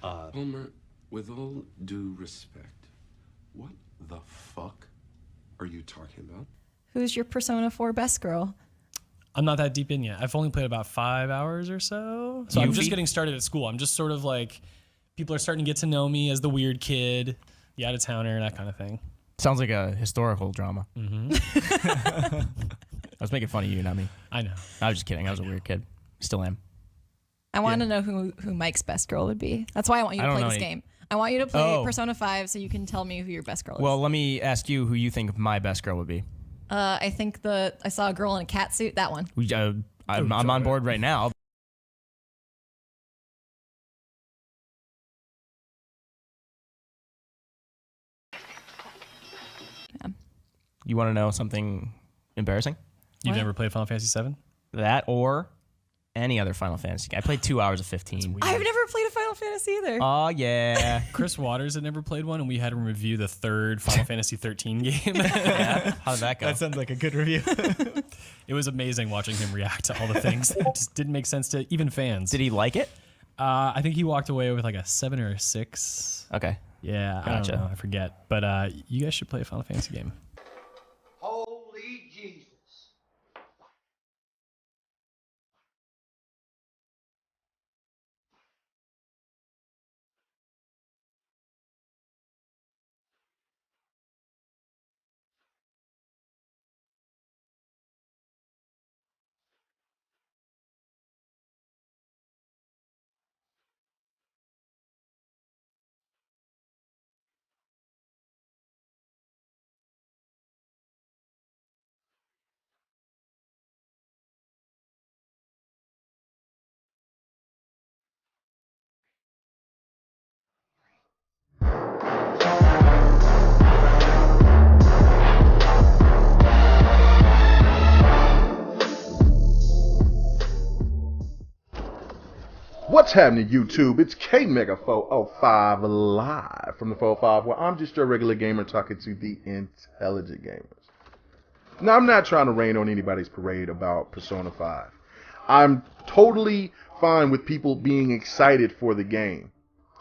Homer, with all due respect, what the fuck are you talking about? Who's your Persona 4 best girl? I'm not that deep in yet. I've only played about 5 hours or so. So I'm just getting started at school. I'm just sort of like, people are starting to get to know me as the weird kid, the out-of-towner, that kind of thing. Sounds like a historical drama. I was making fun of you, not me. I know. I was just kidding. I was a weird kid. Still am. I want to know who Mike's best girl would be. That's why I want you to play this game. I want you to play Persona 5 so you can tell me who your best girl is. Well, let me ask you who you think my best girl would be. I think I saw a girl in a cat suit. That one. I'm on board right now. Yeah. You want to know something embarrassing? You've never played Final Fantasy VII? That or any other Final Fantasy. I played 2 hours of 15. I've never played a Final Fantasy either. Oh, yeah. Chris Waters had never played one, and we had him review the third Final Fantasy 13 game. Yeah. How did that go? That sounds like a good review. It was amazing watching him react to all the things that just didn't make sense to even fans. Did he like it? I think he walked away with like a 7 or a 6. Okay. Yeah, Gotcha. I don't know. I forget. But you guys should play a Final Fantasy game. Holy Jesus. What's happening, YouTube? It's K-Mega405 live from the 405, where I'm just your regular gamer talking to the intelligent gamers. Now, I'm not trying to rain on anybody's parade about Persona 5. I'm totally fine with people being excited for the game.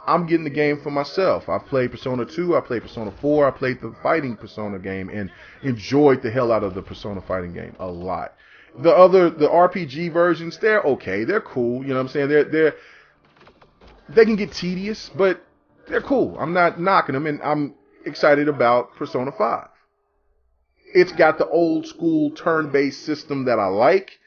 I'm getting the game for myself. I've played Persona 2, I played Persona 4, I played the fighting Persona game, and enjoyed the hell out of the Persona fighting game a lot. The RPG versions, they're okay. They're cool. You know what I'm saying? They can get tedious, but they're cool. I'm not knocking them, and I'm excited about Persona 5. It's got the old school turn-based system that I like.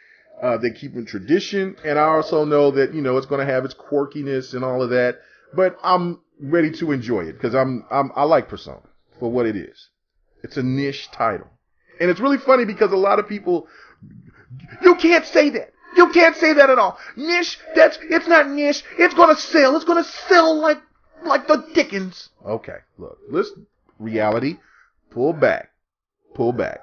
They keep in tradition, and I also know that, you know, it's going to have its quirkiness and all of that, but I'm ready to enjoy it because I like Persona for what it is. It's a niche title. And it's really funny because a lot of people, you can't say that. You can't say that at all. Niche, it's not niche. It's gonna sell. It's gonna sell like the Dickens. Okay, look, reality, pull back.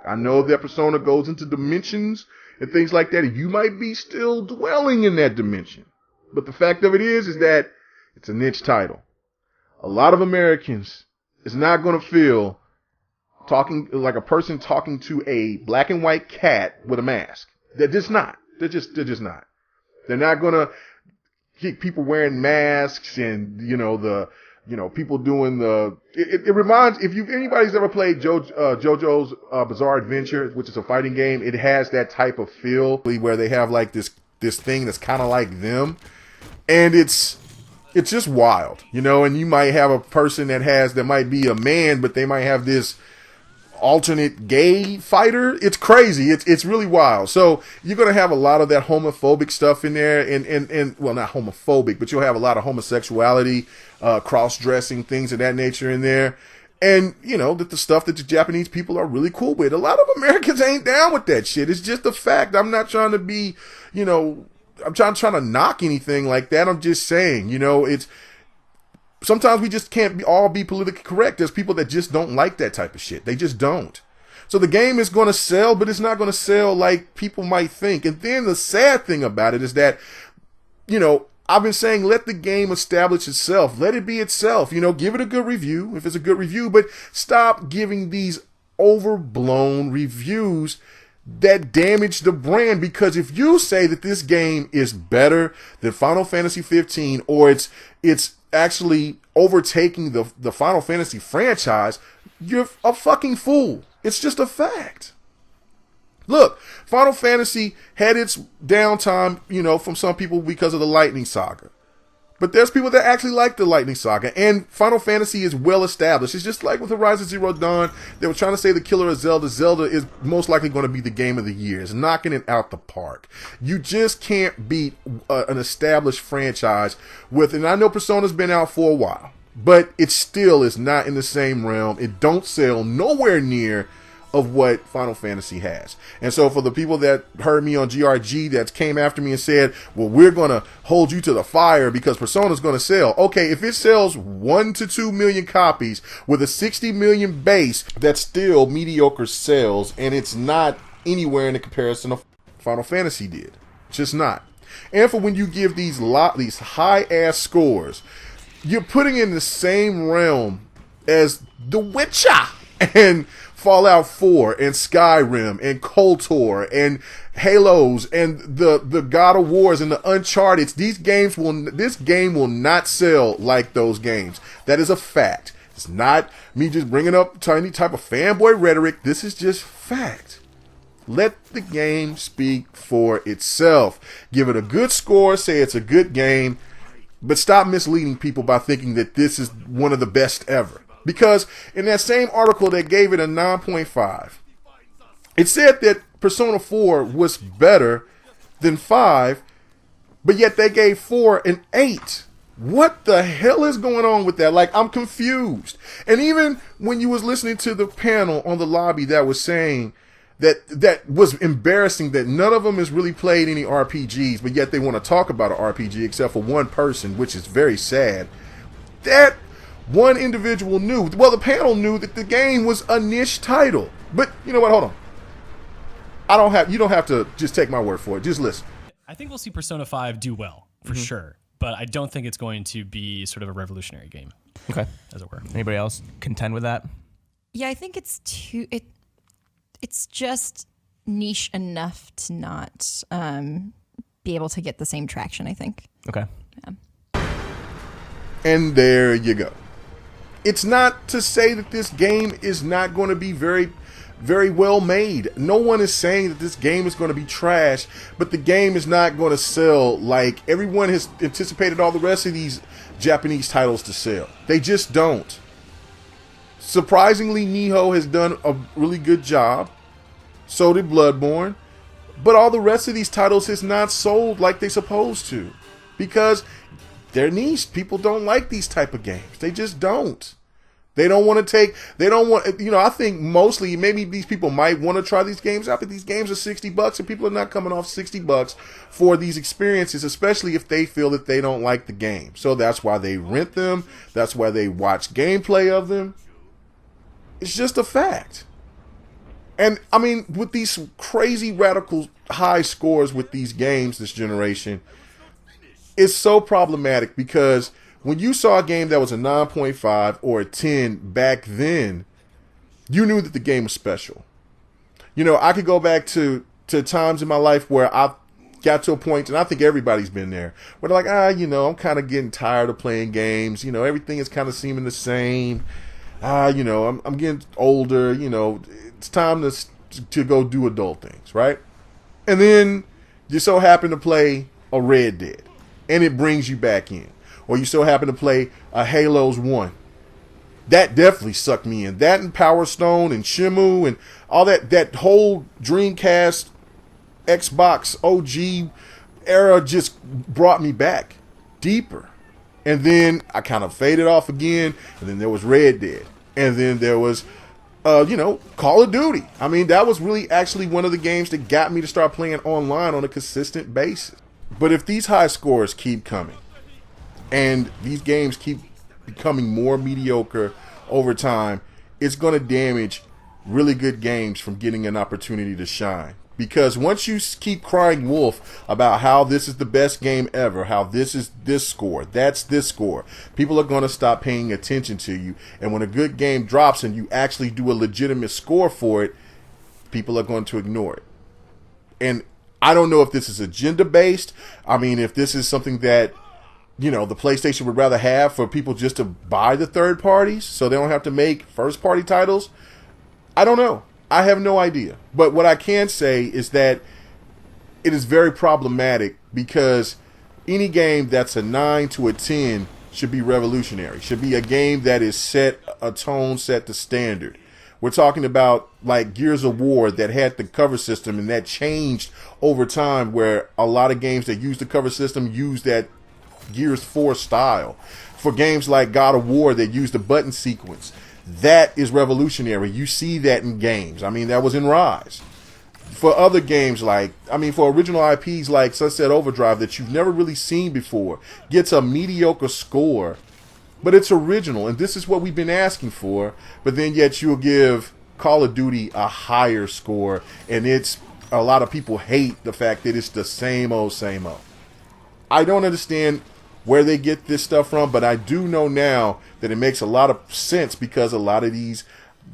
I know that Persona goes into dimensions and things like that, and you might be still dwelling in that dimension. But the fact of it is that it's a niche title. A lot of Americans is not gonna feel talking like a person talking to a black and white cat with a mask. They're just not. They're just not. They're not gonna keep people wearing masks and people doing it reminds, if anybody's ever played JoJo's Bizarre Adventure, which is a fighting game, it has that type of feel where they have like this thing that's kind of like them, and it's just wild, and you might have a person that might be a man, but they might have this alternate gay fighter. It's crazy. It's really wild. So you're going to have a lot of that homophobic stuff in there, and well, not homophobic, but you'll have a lot of homosexuality, cross-dressing, things of that nature in there. And, that the stuff that the Japanese people are really cool with. A lot of Americans ain't down with that shit. It's just a fact. I'm not trying to be, I'm trying to knock anything like that. I'm just saying, sometimes we just can't all be politically correct. There's people that just don't like that type of shit. They just don't. So the game is going to sell, but it's not going to sell like people might think. And then the sad thing about it is that, I've been saying let the game establish itself. Let it be itself. Give it a good review if it's a good review, but stop giving these overblown reviews that damage the brand, because if you say that this game is better than Final Fantasy 15 or it's actually overtaking the Final Fantasy franchise, you're a fucking fool. It's just a fact. Look, Final Fantasy had its downtime, from some people because of the Lightning Saga. But there's people that actually like the Lightning Saga, and Final Fantasy is well established. It's just like with Horizon Zero Dawn. They were trying to say the killer of Zelda. Zelda is most likely going to be the game of the year. It's knocking it out the park. You just can't beat an established franchise with, and I know Persona's been out for a while, but it still is not in the same realm. It don't sell nowhere near of what Final Fantasy has. And so for the people that heard me on GRG that came after me and said, well, we're going to hold you to the fire because Persona's going to sell. Okay, if it sells 1 to 2 million copies with a 60 million base, that's still mediocre sales, and it's not anywhere in the comparison of Final Fantasy did. It's just not. And for when you give these high-ass scores, you're putting in the same realm as The Witcher and Fallout 4 and Skyrim and KOTOR and Halos and the God of Wars and the Uncharted. This game will not sell like those games. That is a fact. It's not me just bringing up any type of fanboy rhetoric. This is just fact. Let the game speak for itself. Give it a good score. Say it's a good game. But stop misleading people by thinking that this is one of the best ever. Because in that same article that gave it a 9.5, it said that Persona 4 was better than 5, but yet they gave 4 an 8. What the hell is going on with that? Like, I'm confused. And even when you was listening to the panel on the lobby that was saying that was embarrassing that none of them has really played any RPGs, but yet they want to talk about an RPG except for one person, which is very sad. That one individual knew, well, the panel knew that the game was a niche title. But you know what? Hold on. You don't have to just take my word for it. Just listen. I think we'll see Persona 5 do well, for sure. But I don't think it's going to be sort of a revolutionary game. Okay. As it were. Anybody else contend with that? Yeah, I think it's it's just niche enough to not be able to get the same traction, I think. Okay. Yeah. And there you go. It's not to say that this game is not going to be very, very well made. No one is saying that this game is going to be trash, but the game is not going to sell like everyone has anticipated all the rest of these Japanese titles to sell. They just don't. Surprisingly, Nihon has done a really good job. So did Bloodborne. But all the rest of these titles has not sold like they're supposed to. Because they're niche. People don't like these type of games. They just don't. They don't want I think mostly maybe these people might want to try these games out, but these games are $60 and people are not coming off $60 for these experiences, especially if they feel that they don't like the game. So that's why they rent them. That's why they watch gameplay of them. It's just a fact. And I mean, with these crazy radical high scores with these games this generation, it's so problematic because when you saw a game that was a 9.5 or a 10 back then, you knew that the game was special. I could go back to times in my life where I got to a point, and I think everybody's been there, where they're like, I'm kind of getting tired of playing games. Everything is kind of seeming the same. I'm getting older. It's time to go do adult things, right? And then you so happen to play a Red Dead, and it brings you back in. Or you so happen to play a Halo's 1. That definitely sucked me in. That and Power Stone and Shenmue and all that whole Dreamcast, Xbox OG era just brought me back deeper. And then I kind of faded off again. And then there was Red Dead. And then there was, Call of Duty. I mean, that was really actually one of the games that got me to start playing online on a consistent basis. But if these high scores keep coming, and these games keep becoming more mediocre over time, it's going to damage really good games from getting an opportunity to shine. Because once you keep crying wolf about how this is the best game ever, how this is this score, that's this score, people are going to stop paying attention to you. And when a good game drops and you actually do a legitimate score for it, people are going to ignore it. And I don't know if this is agenda based. I mean, if this is something that, the PlayStation would rather have for people just to buy the third parties so they don't have to make first party titles. I don't know. I have no idea. But what I can say is that it is very problematic because any game that's a 9 to a 10 should be revolutionary. Should be a game that is set a tone, set the standard. We're talking about like Gears of War that had the cover system and that changed over time, where a lot of games that use the cover system use that Gears 4 style. For games like God of War that use the button sequence, that is revolutionary. You see that in games. I mean, that was in Rise. For other games for original IPs like Sunset Overdrive that you've never really seen before, gets a mediocre score, but it's original, and this is what we've been asking for, but then yet you'll give Call of Duty a higher score, and a lot of people hate the fact that it's the same old, same old. I don't understand where they get this stuff from, but I do know now that it makes a lot of sense because a lot of these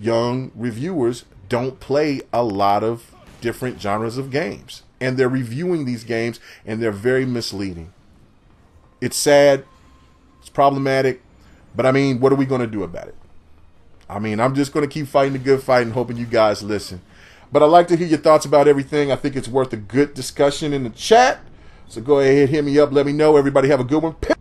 young reviewers don't play a lot of different genres of games, and they're reviewing these games and they're very misleading. It's sad, it's problematic, but I mean, what are we going to do about it? I mean, I'm just going to keep fighting the good fight and hoping you guys listen. But I'd like to hear your thoughts about everything. I think it's worth a good discussion in the chat. So go ahead, hit me up, let me know. Everybody have a good one. Peace.